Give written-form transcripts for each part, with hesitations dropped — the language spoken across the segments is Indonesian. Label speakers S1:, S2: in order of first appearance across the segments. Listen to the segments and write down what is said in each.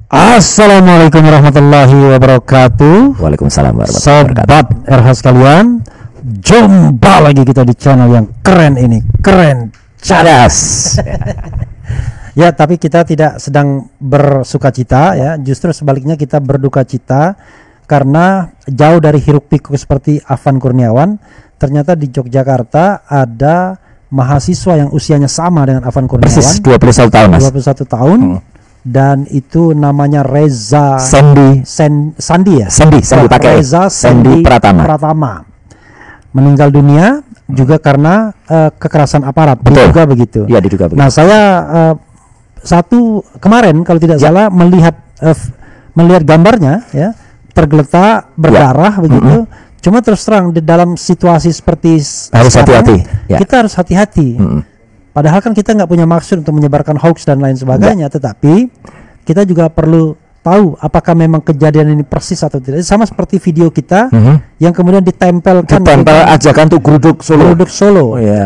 S1: Assalamualaikum warahmatullahi wabarakatuh.
S2: Waalaikumsalam warahmatullahi wabarakatuh.
S1: Sobat RH sekalian, jumpa lagi kita di channel yang keren ini, keren cadas. Ya, tapi kita tidak sedang bersukacita ya, justru sebaliknya kita berduka cita karena jauh dari hiruk pikuk seperti Afan Kurniawan, ternyata di Yogyakarta ada mahasiswa yang usianya sama dengan Afan Kurniawan.
S2: Persis 21 tahun, Mas.
S1: 21 tahun. Dan itu namanya Reza
S2: Sandi pakai
S1: Reza
S2: Sandi
S1: Pratama. Meninggal dunia juga karena kekerasan aparat.
S2: Betul.
S1: Diduga begitu.
S2: Ya, diduga begitu.
S1: Nah, saya kemarin kalau tidak salah melihat gambarnya ya, tergeletak berdarah begitu. Cuma terus terang di dalam situasi seperti
S2: harus hati-hati. Ya.
S1: Kita harus hati-hati. Padahal kan kita nggak punya maksud untuk menyebarkan hoax dan lain sebagainya, tetapi kita juga perlu tahu apakah memang kejadian ini persis atau tidak. Sama seperti video kita yang kemudian ditempel
S2: ajakan untuk geruduk Solo.
S1: Ya,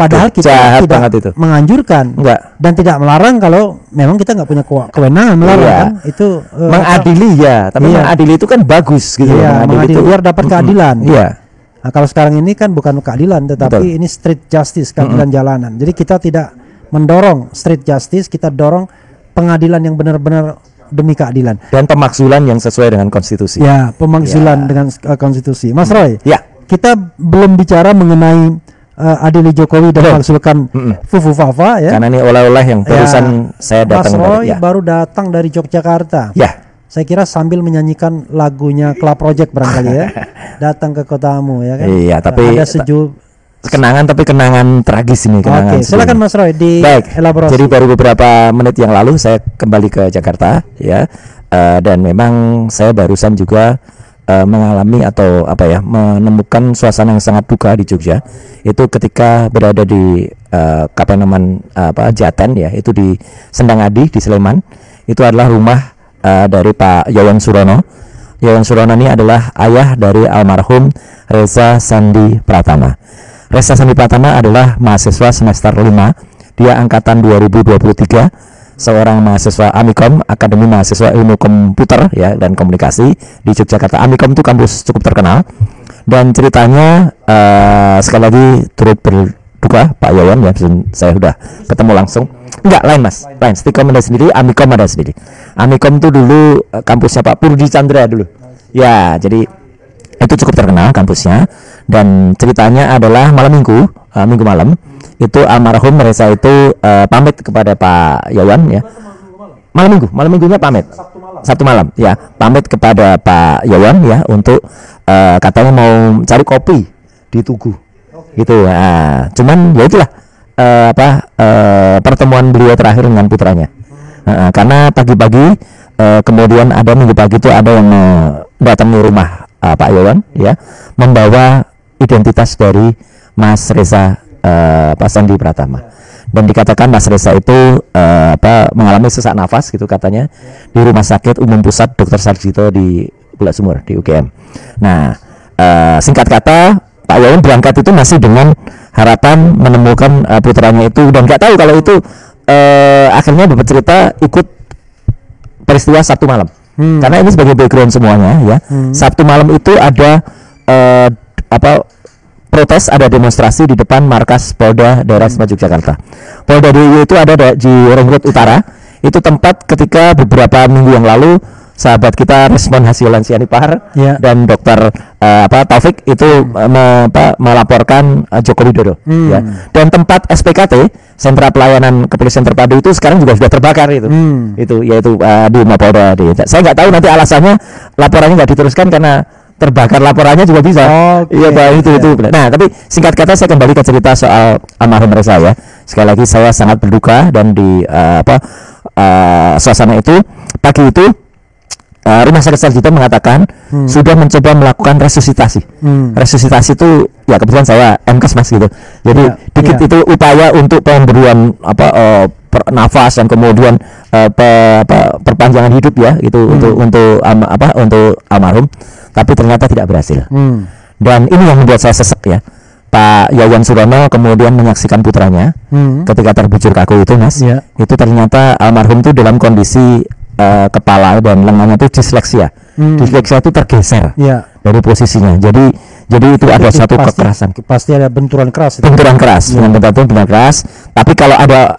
S1: padahal kita tidak menganjurkan dan tidak melarang kalau memang kita nggak punya kewenangan melarang kan. Itu
S2: mengadili ya, tapi mengadili itu kan bagus gitu.
S1: Iya, mengadili biar dapat keadilan.
S2: Iya.
S1: Nah, kalau sekarang ini kan bukan keadilan, tetapi ini street justice, keadilan jalanan. Jadi kita tidak mendorong street justice, kita dorong pengadilan yang benar-benar demi keadilan. Dan
S2: pemakzulan yang sesuai dengan konstitusi.
S1: Ya, pemakzulan dengan konstitusi. Mas Roy, kita belum bicara mengenai adili Jokowi dan memakzulkan Fufu Fafa ya.
S2: Karena ini oleh-oleh yang barusan saya datang.
S1: Mas Roy baru datang dari Yogyakarta.
S2: Ya.
S1: Saya kira sambil menyanyikan lagunya Club Project barangkali ya. Datang ke kotamu ya kan.
S2: Iya, tapi
S1: ada
S2: kenangan tragis ini.
S1: Oke, silakan Mas Roy elaborasi.
S2: Jadi baru beberapa menit yang lalu saya kembali ke Jakarta ya, dan memang saya barusan juga mengalami atau menemukan suasana yang sangat duka di Jogja. Itu ketika berada di Kapeneman Jaten ya, itu di Sendang Adi di Sleman. Itu adalah rumah dari Pak Yayan Surono. Yayan Surono ini adalah ayah dari almarhum Reza Sandi Pratama. Reza Sandi Pratama adalah mahasiswa semester 5. Dia angkatan 2023, seorang mahasiswa Amikom, Akademi Mahasiswa Ilmu Komputer ya dan Komunikasi di Yogyakarta. Amikom itu kampus cukup terkenal. Dan ceritanya sekali lagi turut berduka Pak Yayan ya, saya sudah ketemu langsung. Enggak, lain Stikom ada sendiri, Amikom ada sendiri. Amikom itu dulu kampusnya Pak Purdi Chandra dulu. Ya, jadi itu cukup terkenal kampusnya. Dan ceritanya adalah minggu malam itu almarhum Reza itu pamit kepada Pak Yayan ya. Malam minggunya pamit. Sabtu malam ya, pamit kepada Pak Yayan ya untuk katanya mau cari kopi di Tugu. Gitu. Nah, cuman ya itulah pertemuan beliau terakhir dengan putranya. Karena pagi-pagi kemudian minggu pagi itu ada yang datangi rumah Pak Yayan ya, membawa identitas dari Mas Reza Sandi Pratama. Dan dikatakan Mas Reza itu mengalami sesak nafas gitu katanya di Rumah Sakit Umum Pusat Dr. Sarjito di Bulak Sumur di UGM. Nah, singkat kata Pak Yayan berangkat itu masih dengan harapan menemukan putranya itu, dan nggak tahu kalau itu akhirnya bercerita ikut peristiwa Sabtu malam. Karena ini sebagai background semuanya ya. Sabtu malam itu ada protes, ada demonstrasi di depan markas Polda Daerah Istimewa Yogyakarta. Polda DIY itu ada di Ring Road Utara. Itu tempat ketika beberapa minggu yang lalu sahabat kita Resmond Hasilan Sianipar dan Dokter Taufik itu melaporkan Joko Widodo ya. Dan tempat SPKT, Sentra Pelayanan Kepolisian Terpadu itu sekarang juga sudah terbakar itu yaitu di Mapolda. Saya nggak tahu nanti alasannya laporannya nggak diteruskan karena terbakar laporannya juga bisa. Iya, itu. Nah, tapi singkat kata saya kembali ke cerita soal almarhum Reza ya. Sekali lagi saya sangat berduka, dan di suasana itu pagi itu Rumah Sakit Sarjito mengatakan sudah mencoba melakukan resusitasi. Resusitasi itu ya kebetulan saya MKes Mas gitu. Jadi itu upaya untuk pemberian nafas dan kemudian perpanjangan hidup ya itu untuk almarhum, tapi ternyata tidak berhasil. Dan ini yang membuat saya sesek ya. Pak Yayan Surono kemudian menyaksikan putranya ketika terbujur kaku itu Mas. Itu ternyata almarhum itu dalam kondisi kepala dan lengannya itu disleksia. Disleksia itu tergeser dari posisinya. Jadi itu ada suatu kekerasan.
S1: Pasti ada benturan keras.
S2: Benturan keras, dengan benturan keras. Tapi kalau ada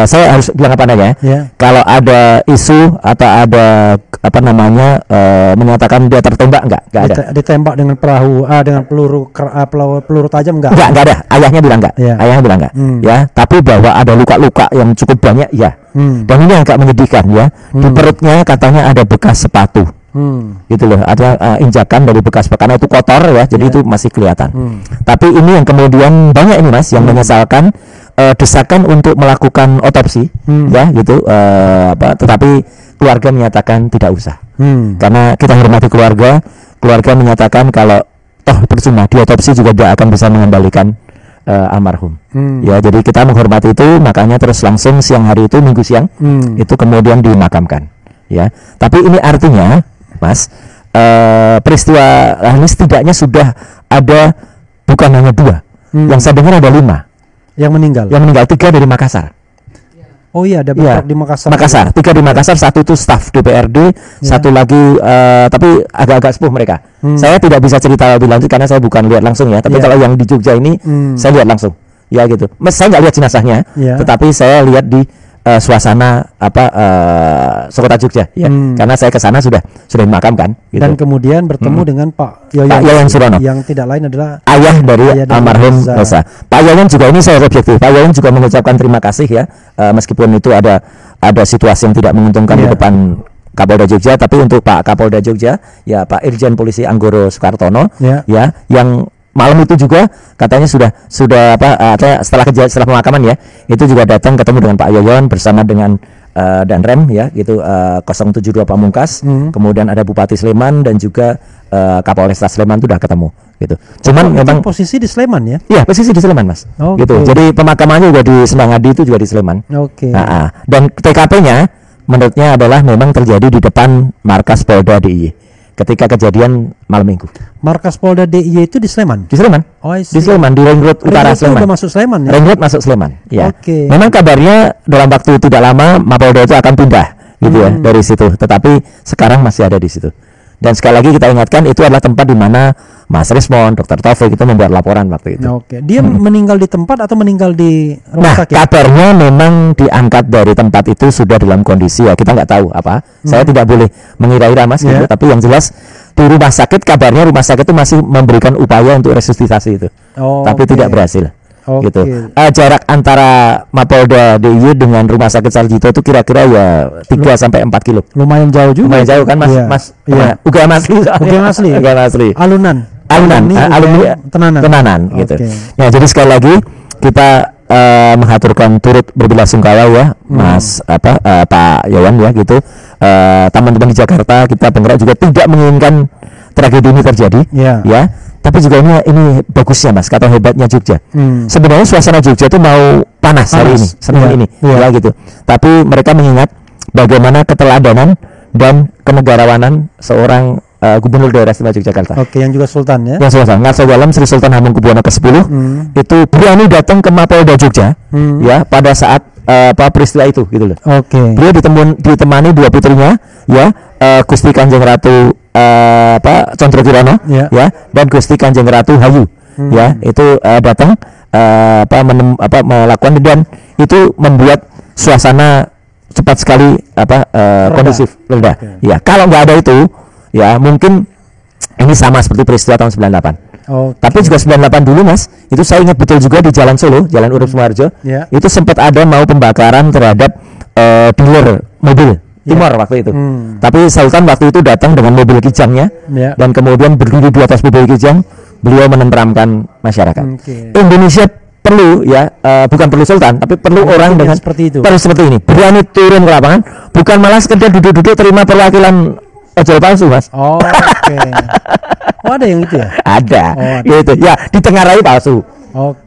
S2: saya harus bilang apa adanya. Kalau ada isu atau ada menyatakan dia tertembak, enggak ada.
S1: Ditembak dengan dengan peluru tajam enggak
S2: ada. Ayahnya bilang enggak. Ayahnya bilang enggak. Ya, tapi bahwa ada luka-luka yang cukup banyak, ya. Dan ini agak menyedihkan, ya. Di perutnya katanya ada bekas sepatu. Gitu loh, ada injakan dari bekas karena itu kotor, ya, jadi itu masih kelihatan. Tapi ini yang kemudian banyak ini, Mas, yang menyesalkan desakan untuk melakukan otopsi, ya, gitu, tetapi keluarga menyatakan tidak usah, karena kita hormati keluarga menyatakan kalau toh percuma diotopsi juga tidak akan bisa mengembalikan almarhum. Ya, jadi kita menghormati itu, makanya terus langsung siang hari itu, Minggu siang itu kemudian dimakamkan, ya. Tapi ini artinya, Mas, peristiwa ini setidaknya sudah ada bukan hanya 2, yang saya dengar ada 5
S1: yang meninggal.
S2: 3 dari Makassar.
S1: Oh iya, ada di Makassar.
S2: 3 di Makassar, 1 itu staf DPRD, 1 lagi tapi agak-agak sepuh mereka. Saya tidak bisa cerita lebih lanjut karena saya bukan lihat langsung, ya. Tapi kalau yang di Jogja ini saya lihat langsung, ya, gitu. Saya nggak lihat jenazahnya, tetapi saya lihat di suasana Sekota Jogja, ya. Karena saya ke sana sudah dimakamkan, gitu.
S1: Dan kemudian bertemu dengan Pak
S2: Yayan Surono,
S1: yang tidak lain adalah
S2: ayah dari almarhum Reza. Pak Yayan juga, ini saya objektif, Pak Yayan juga mengucapkan terima kasih, ya, meskipun itu ada situasi yang tidak menguntungkan di depan Kapolda Jogja, tapi untuk Pak Kapolda Jogja, ya, Pak Irjen Polisi Anggoro Sukartono, ya, yang malam itu juga katanya sudah setelah pemakaman, ya, itu juga datang ketemu dengan Pak Yayan bersama dengan Danrem, ya, gitu, 072 Pamungkas, kemudian ada Bupati Sleman dan juga Kapolresta Sleman itu sudah ketemu, gitu. Cuman memang
S1: posisi di Sleman, ya?
S2: Iya, posisi di Sleman, Mas. Gitu. Jadi pemakamannya juga di Semangadi, itu juga di Sleman. Dan TKP-nya menurutnya adalah memang terjadi di depan markas Polda DIY ketika kejadian malam Minggu.
S1: Markas Polda DIY itu di Sleman?
S2: Di Sleman. Di Sleman, di Ring Road Utara Sleman.
S1: Udah masuk Sleman, ya?
S2: Ring Road masuk Sleman, ya. Memang kabarnya dalam waktu tidak lama Mapolda itu akan pindah, gitu, ya, dari situ. Tetapi sekarang masih ada di situ. Dan sekali lagi kita ingatkan, itu adalah tempat di mana Mas Rismon, Dr. Taufik itu membuat laporan waktu itu.
S1: Dia meninggal di tempat atau meninggal di rumah sakit?
S2: Kabarnya memang diangkat dari tempat itu sudah dalam kondisi, ya, kita nggak tahu apa. Saya tidak boleh mengira-ira, Mas, gitu. Tapi yang jelas di rumah sakit, kabarnya rumah sakit itu masih memberikan upaya untuk resusitasi itu, tapi tidak berhasil. Gitu. Jarak antara Mapolda DIY dengan rumah sakit Sarjito itu kira-kira, ya, 3-4 kilo.
S1: Lumayan jauh juga.
S2: Lumayan jauh, kan, Mas? UGM asli. Alunan, tenanan, gitu. Nah, jadi sekali lagi kita mengaturkan turut berbelasungkawa, ya, Mas Pak Yayan, ya, gitu. Teman-teman di Jakarta, kita penggerak juga tidak menginginkan tragedi ini terjadi, ya. Tapi juga ini bagusnya, Mas, kata hebatnya Jogja. Sebenarnya suasana Jogja itu mau panas hari ini, Senin ini, ya, gitu. Tapi mereka mengingat bagaimana keteladanan dan kenegarawanan seorang Gubernur Daerah Istimewa Yogyakarta.
S1: Yang juga Sultan, ya.
S2: Yang Sultan, Ngarsogalam Sri Sultan Hamengkubuwono ke-10 itu berani datang ke Mapolda Jogja, ya, pada saat peristiwa itu, gitu loh. Beliau ditemani 2 putrinya, ya, Gusti Kanjeng Ratu Condro Kirono, ya, dan Gusti Kanjeng Ratu Hayu, ya, itu datang melakukan, dan itu membuat suasana cepat sekali kondusif, reda. Ya, kalau nggak ada itu, ya, mungkin ini sama seperti peristiwa tahun 98. Tapi juga 98 dulu, Mas, itu saya ingat betul juga di Jalan Solo, Jalan Urip Sumoharjo, itu sempat ada mau pembakaran terhadap dealer mobil Timor waktu itu. Tapi Sultan waktu itu datang dengan mobil kijangnya, dan kemudian berdiri di atas mobil kijang, beliau menenteramkan masyarakat. Indonesia perlu, ya, bukan perlu Sultan, tapi perlu orang dengan seperti ini, berani turun ke lapangan, bukan malah sekedar duduk-duduk terima perwakilan ojol palsu, Mas.
S1: Ada yang itu, ya?
S2: Ada. Itu, ya, ditengarai palsu.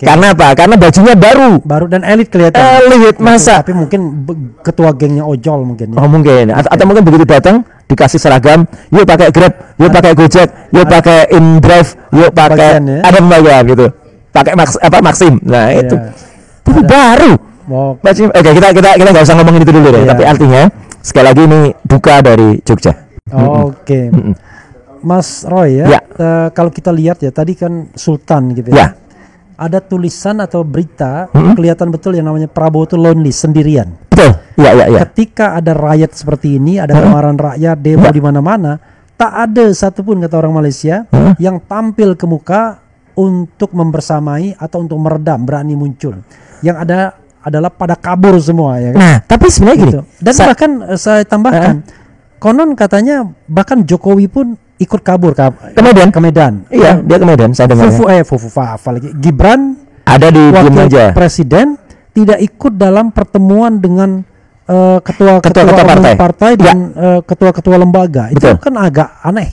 S2: Karena apa? Karena bajunya baru dan elit kelihatan. Elit, masa?
S1: Tapi mungkin ketua gengnya ojol mungkin, ya?
S2: Mungkin. Atau mungkin begitu datang dikasih seragam, yuk pakai Grab, yuk pakai Gojek, yuk pakai InDrive, yuk pakai, ada pembagian, gitu. Pakai Maxim. Nah, itu. Tapi baru. Oke, kita nggak usah ngomongin itu dulu deh. Tapi artinya sekali lagi ini duka dari Jogja.
S1: Oke. Mas Roy
S2: Ya.
S1: kalau kita lihat ya tadi kan Sultan gitu
S2: Ya.
S1: ya. Ada tulisan atau berita kelihatan betul yang namanya Prabowo itu lonely, sendirian.
S2: Betul. Ya.
S1: Ketika ada riot seperti ini, ada kemarahan rakyat, demo di mana-mana, tak ada satupun kata orang Malaysia yang tampil ke muka untuk membersamai atau untuk meredam, berani muncul. Yang ada adalah pada kabur semua ya kan?
S2: Nah, tapi sebenarnya gini.
S1: Gitu. Dan bahkan saya tambahkan, konon katanya bahkan Jokowi pun ikut kabur ke Medan.
S2: Iya, dia ke Medan, saya dengar.
S1: Gibran
S2: ada di
S1: wakil
S2: aja.
S1: presiden tidak ikut dalam pertemuan dengan ketua-ketua partai dan ketua-ketua lembaga. Itu
S2: Betul.
S1: kan agak aneh.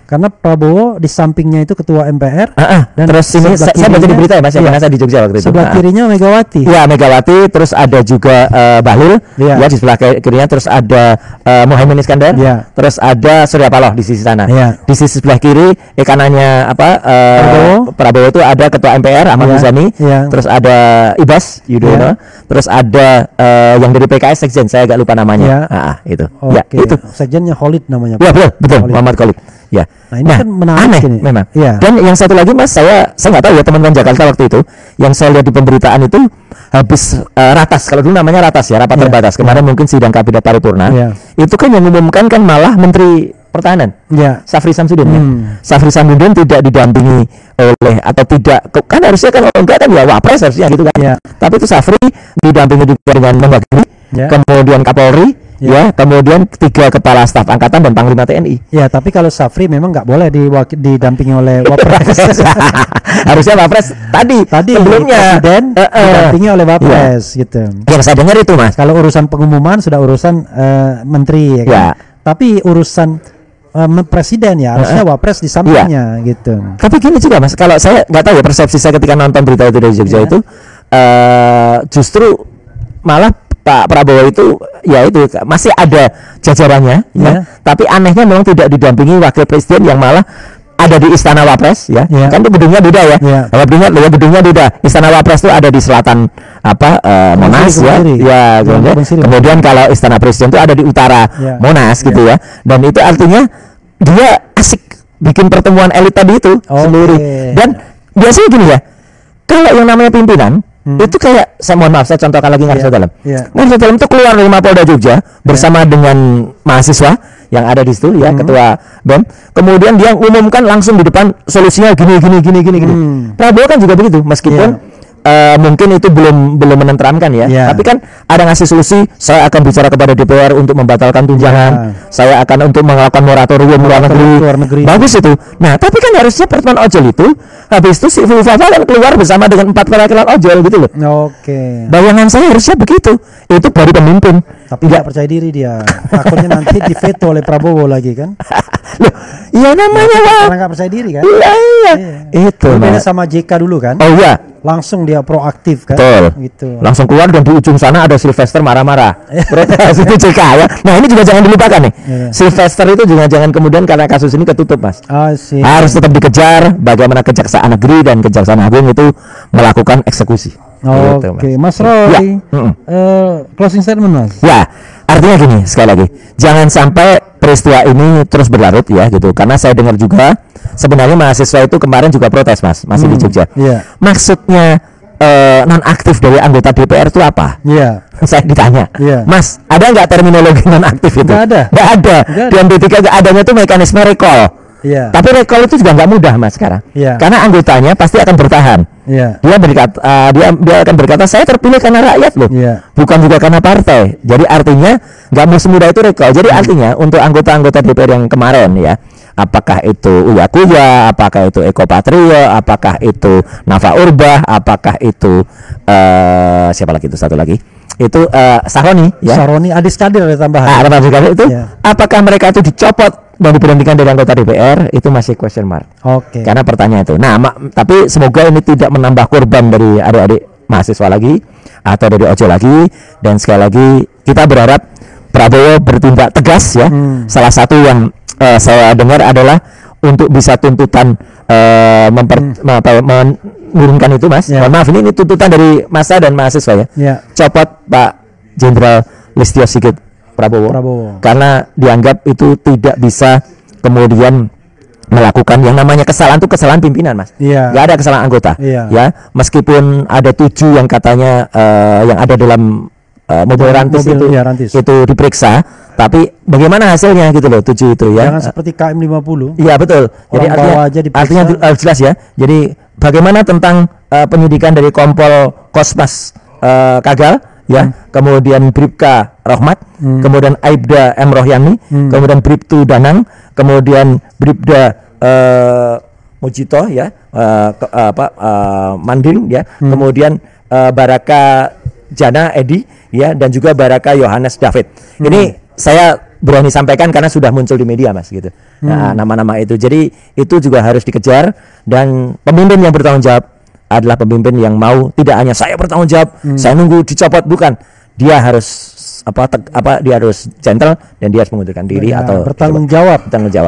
S2: Karena
S1: Prabowo di sampingnya itu ketua MPR
S2: dan terus ini saya baca di berita ya Mas, yang saya di Jogja waktu itu.
S1: Sebelah kirinya Megawati.
S2: Iya, Megawati, terus ada juga Bahlil ya di sebelah kirinya, terus ada Muhaimin Iskandar, terus ada Surya Paloh di sisi sana. Di sisi sebelah kiri kanannya Prabowo itu ada ketua MPR Ahmad Muzani, terus ada Ibas Yudhoyono, terus ada yang dari PKS sekjen saya agak lupa namanya. Itu. Ya, itu.
S1: Sekjennya Khalid namanya.
S2: Ya, betul. Muhammad Khalid. Ya.
S1: Nah, ini kan menarik
S2: aneh
S1: ini.
S2: Memang.
S1: Ya.
S2: Dan yang satu lagi Mas, saya nggak tahu ya teman-teman Jakarta waktu itu, yang saya lihat di pemberitaan itu habis ratas, kalau dulu namanya ratas ya, rapat terbatas. Kemarin mungkin sidang kabinet paripurna. Itu kan yang mengumumkan kan malah Menteri Pertahanan, Syafri Samsudin. Syafri Samsudin tidak didampingi oleh atau tidak, kan harusnya kan enggak kan ya Wapres harusnya gitu kan. Tapi itu Syafri didampingi juga dengan Mendagri, kemudian Kapolri. Kemudian 3 kepala staf angkatan dan panglima TNI. Ya,
S1: tapi kalau Syafri memang nggak boleh didampingi oleh Wapres.
S2: Harusnya Wapres tadi sebelumnya
S1: presiden didampingi oleh Wapres gitu.
S2: Yang saya dengar itu Mas.
S1: Kalau urusan pengumuman sudah urusan menteri ya kan? Tapi urusan presiden ya harusnya Wapres di sampingnya gitu.
S2: Tapi gini juga Mas, kalau saya nggak tahu ya persepsi saya ketika nonton berita itu dari Jogja itu justru malah Pak Prabowo itu ya itu masih ada jajarannya tapi anehnya memang tidak didampingi wakil presiden yang malah ada di Istana Wapres kan itu gedungnya beda ya. Gedungnya beda. Istana Wapres itu ada di selatan Monas kemudian kalau Istana Presiden itu ada di utara Monas gitu ya. Dan itu artinya dia asik bikin pertemuan elit tadi itu sendiri. Dan biasanya gini ya, kalau yang namanya pimpinan itu kayak, saya mohon maaf saya contohkan lagi Ngarso Dalam. Ngarso Dalam itu keluar dari Mapolda Jogja bersama dengan mahasiswa yang ada di situ ketua BEM. Kemudian dia umumkan langsung di depan solusinya gini. Prabowo kan juga begitu, meskipun mungkin itu belum menenteramkan tapi kan ada ngasih solusi. Saya akan bicara kepada DPR untuk membatalkan tunjangan, saya akan untuk melakukan moratorium luar negeri. Bagus itu. Nah, tapi kan harusnya pertemuan ojol itu habis itu si Fufafa kan keluar bersama dengan 4 perwakilan ojol gitu loh. Bayangan saya harusnya begitu. Itu baru pemimpin.
S1: Tapi nggak percaya diri dia. Takutnya nanti diveto oleh Prabowo lagi kan.
S2: Loh, iya namanya
S1: karena nggak percaya diri kan.
S2: Iya. Itu
S1: beda sama JK dulu kan. Langsung dia proaktif kan.
S2: Betul.
S1: Gitu.
S2: Langsung keluar dan di ujung sana ada Sylvester marah-marah. Protes itu JK ya. Nah, ini juga jangan dilupakan nih. Sylvester itu juga jangan kemudian karena kasus ini ketutup Mas. Harus tetap dikejar bagaimana Kejaksaan Negeri dan Kejaksaan Agung itu melakukan eksekusi.
S1: Oke, Mas Roy. Closing statement Mas.
S2: Ya, artinya gini sekali lagi, jangan sampai peristiwa ini terus berlarut ya gitu. Karena saya dengar juga sebenarnya mahasiswa itu kemarin juga protes Mas, masih di Jogja. Maksudnya non aktif dari anggota DPR itu apa? Saya ditanya, Mas, ada nggak terminologi non aktif itu?
S1: Nggak ada.
S2: Di MP3 nggak adanya itu mekanisme recall. Tapi recall itu juga nggak mudah Mas sekarang. Karena anggotanya pasti akan bertahan. Dia akan berkata saya terpilih karena rakyat loh, bukan juga karena partai. Jadi artinya nggak semudah itu recall. Jadi artinya untuk anggota-anggota DPR yang kemarin ya, apakah itu Uya Kuya, apakah itu Eko Patrio, apakah itu Nafa Urbah, apakah itu siapa lagi itu satu lagi itu Saroni
S1: Adis Kadir ada tambahan.
S2: Itu apakah mereka itu dicopot dan diberhentikan dari anggota DPR, itu masih question mark. Karena pertanyaan itu. Nah, tapi semoga ini tidak menambah korban dari adik-adik mahasiswa lagi atau dari ojol lagi. Dan sekali lagi kita berharap Prabowo bertindak tegas ya. Salah satu yang saya dengar adalah untuk bisa tuntutan menurunkan itu Mas. Mohon maaf ini tuntutan dari massa dan mahasiswa ya. Copot Pak Jenderal Listio Sigit Prabowo. Karena dianggap itu tidak bisa kemudian melakukan yang namanya kesalahan itu kesalahan pimpinan, Mas.
S1: Iya.
S2: Nggak ada kesalahan anggota.
S1: Iya.
S2: Ya, meskipun ada 7 yang katanya yang ada dalam mobil Rantis itu,
S1: ya, Rantis.
S2: itu diperiksa, tapi bagaimana hasilnya gitu loh 7 itu ya.
S1: Jangan seperti KM 50.
S2: Iya betul. Jadi
S1: Orang bawah aja diperiksa.
S2: artinya jelas ya. Jadi bagaimana tentang penyidikan dari Kompol Kosmas Kagal ya, kemudian Bribka Rohmat, kemudian Aibda M Rohyani, kemudian Bribtu Danang, kemudian Bribda Mujito ya, Manding ya, kemudian Baraka Jana Edi ya, dan juga Baraka Yohanes David. Ini saya berani sampaikan karena sudah muncul di media, Mas, gitu. Nah, nama-nama itu. Jadi itu juga harus dikejar, dan pemimpin yang bertanggung jawab adalah pemimpin yang mau tidak hanya saya bertanggung jawab, saya nunggu dicopot, bukan. Dia harus dia harus gentle, dan dia harus mengundurkan diri atau
S1: bertanggung jawab.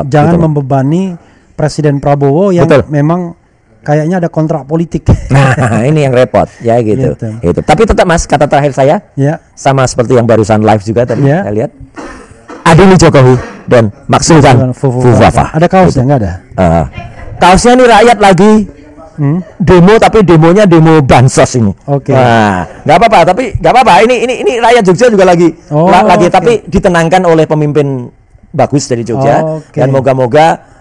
S1: Jangan
S2: gitu.
S1: membebani Presiden Prabowo yang memang kayaknya ada kontrak politik.
S2: Nah, ini yang repot ya gitu. Itu. Tapi tetap, Mas, kata terakhir saya sama seperti yang barusan live juga tadi saya lihat. Adili Jokowi dan Maksulkan Fufafa.
S1: Ada kaosnya nggak ada?
S2: Kaosnya ini rakyat lagi demo, tapi demonya demo bansos ini.
S1: Oke.
S2: Nah, nggak apa-apa, tapi nggak apa-apa. Ini rakyat Jogja juga lagi tapi ditenangkan oleh pemimpin bagus dari Jogja, dan moga-moga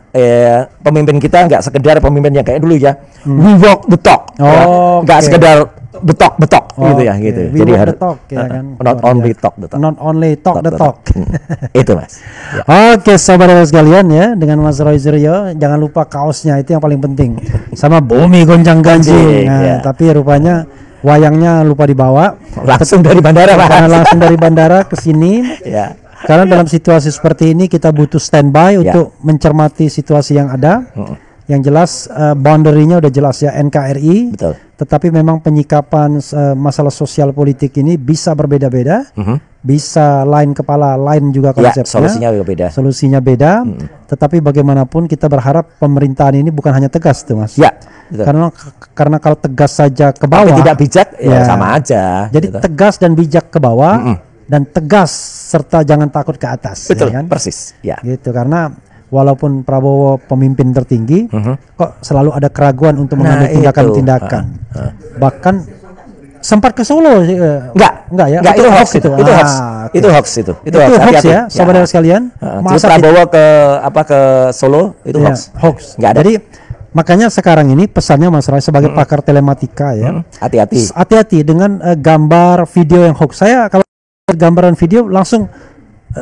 S2: pemimpin kita nggak sekedar pemimpin yang kayak dulu ya, we walk the talk, nggak sekedar betok gitu ya gitu. Jadi harus not only talk the talk. Itu, Mas.
S1: Oke, saudara sekalian ya, dengan Mas Roy Suryo, jangan lupa kaosnya, itu yang paling penting, sama bumi gonjang ganjing. Nah, tapi rupanya wayangnya lupa dibawa
S2: langsung dari bandara,
S1: langsung dari bandara ke sini. Ya. Karena dalam situasi seperti ini kita butuh standby untuk mencermati situasi yang ada. Yang jelas boundary-nya udah jelas ya, NKRI.
S2: Betul.
S1: Tetapi memang penyikapan masalah sosial politik ini bisa berbeda-beda. Bisa lain kepala, lain juga konsepnya. Solusinya beda. Tetapi bagaimanapun kita berharap pemerintahan ini bukan hanya tegas tuh, Mas.
S2: Ya, betul.
S1: Karena kalau tegas saja ke bawah,
S2: tapi tidak bijak ya sama aja.
S1: Jadi gitu. Tegas dan bijak ke bawah. Dan tegas serta jangan takut ke atas.
S2: Betul,
S1: ya kan?
S2: Persis. Ya.
S1: Gitu, karena walaupun Prabowo pemimpin tertinggi, kok selalu ada keraguan untuk mengambil tindakan-tindakan. Bahkan sempat ke Solo, enggak ya?
S2: Enggak, itu hoax itu. Itu hoax. Itu hoax itu. Itu
S1: hoax ya, saudara sekalian.
S2: Masa Prabowo ke Solo itu hoax.
S1: Enggak ada. Jadi makanya sekarang ini pesannya Mas Rai sebagai pakar telematika ya. Hati-hati dengan gambar video yang hoax. Saya kalau gambaran video langsung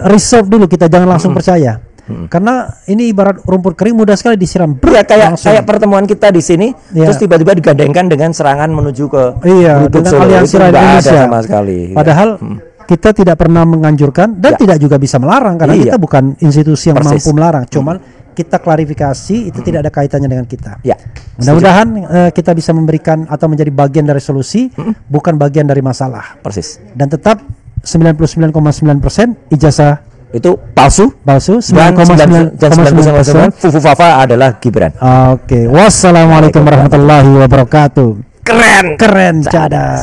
S1: reserve dulu, kita jangan langsung percaya. Karena ini ibarat rumput kering, mudah sekali disiram.
S2: Kayak pertemuan kita di sini, terus tiba-tiba digandengkan dengan serangan menuju ke
S1: dengan Aliansi Rakyat Indonesia
S2: sama sekali.
S1: Padahal kita tidak pernah menganjurkan dan tidak juga bisa melarang, karena kita bukan institusi yang mampu melarang. Cuman kita klarifikasi itu tidak ada kaitannya dengan kita. Mudah-mudahan kita bisa memberikan atau menjadi bagian dari solusi, bukan bagian dari masalah.
S2: Persis.
S1: Dan tetap 99,9% ijazah
S2: itu palsu
S1: 9,9%
S2: Fufafa adalah Gibran.
S1: Oke. Wassalamualaikum warahmatullahi wabarakatuh.
S2: Keren
S1: cadas.